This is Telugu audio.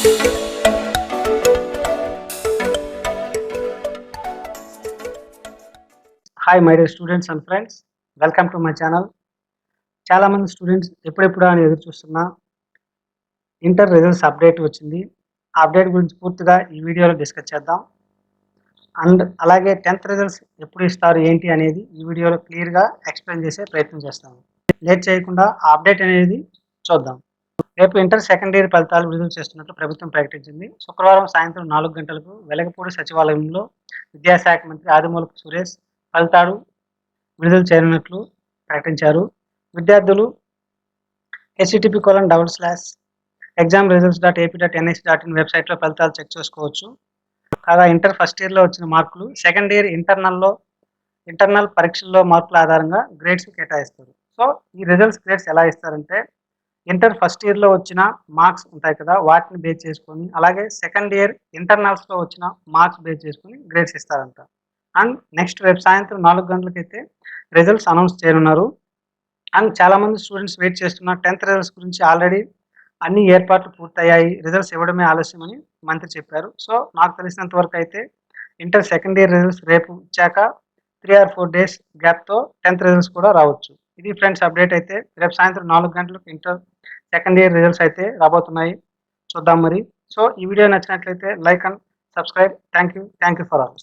Hi my dear students and friends, welcome to my channel. చాలా మంది స్టూడెంట్స్ ఎప్పుడెప్పుడా అని ఎదురు చూస్తున్న ఇంటర్ రిజల్ట్స్ అప్డేట్ వచ్చింది. ఆ అప్డేట్ గురించి పూర్తిగా ఈ వీడియోలో డిస్కస్ చేద్దాం. అండ్ అలాగే 10th రిజల్ట్స్ ఎప్పుడు ఇస్తారు ఏంటి అనేది ఈ వీడియోలో క్లియర్‌గా ఎక్స్‌ప్లెయిన్ చేసే ప్రయత్నం చేస్తాను. లేట్ చేయకుండా ఆ అప్డేట్ అనేది చూద్దాం. రేపు ఇంటర్ సెకండ్ ఇయర్ ఫలితాలు విడుదల చేస్తున్నట్లు ప్రభుత్వం ప్రకటించింది. శుక్రవారం సాయంత్రం 4 గంటలకు వెలగపూడి సచివాలయంలో విద్యాశాఖ మంత్రి ఆదిమూలపు సురేష్ ఫలితాలు విడుదల చేయనున్నట్లు ప్రకటించారు. విద్యార్థులు http://examresults.ap.nis.in వెబ్‌సైట్‌లో ఫలితాలు చెక్ చేసుకోవచ్చు. కాగా ఇంటర్ ఫస్ట్ ఇయర్‌లో వచ్చిన మార్కులు సెకండ్ ఇయర్ ఇంటర్నల్ పరీక్షల్లో మార్కుల ఆధారంగా గ్రేడ్స్ కేటాయిస్తారు. సో, ఈ రిజల్ట్స్ గ్రేడ్స్ ఎలా ఇస్తారంటే ఇంటర్ ఫస్ట్ ఇయర్‌లో వచ్చిన మార్క్స్ ఉంటాయి కదా! వాటిని బేస్ చేసుకొని అలాగే సెకండ్ ఇయర్ ఇంటర్నల్స్‌లో వచ్చిన మార్క్స్ బేస్ చేసుకొని గ్రేడ్స్ ఇస్తారంట. అండ్ నెక్స్ట్ రేపు సాయంత్రం 4 గంటలకైతే రిజల్ట్స్ అనౌన్స్ చేయనున్నారు. అండ్ చాలామంది స్టూడెంట్స్ వెయిట్ చేస్తున్న 10th రిజల్ట్స్ గురించి ఆల్రెడీ అన్ని ఏర్పాట్లు పూర్తయ్యాయి. రిజల్ట్స్ ఇవ్వడమే ఆలస్యమని మంత్రి చెప్పారు. సో, నాకు తెలిసినంత వరకు అయితే ఇంటర్ సెకండ్ ఇయర్ రిజల్ట్స్ రేపు ఇచ్చాక 3 ఆర్ 4 డేస్ గ్యాప్‌తో 10th రిజల్ట్స్ కూడా రావచ్చు. ఇది ఫ్రెండ్స్ అప్డేట్ అయితే రేపు సాయంత్రం 4 గంటలకు ఇంటర్ సెకండ్ ఇయర్ రిజల్ట్స్ అయితే రాబోతున్నాయి. చూద్దాం మరి. సో, ఈ వీడియో నచ్చినట్లయితే like and subscribe. Thank you for all.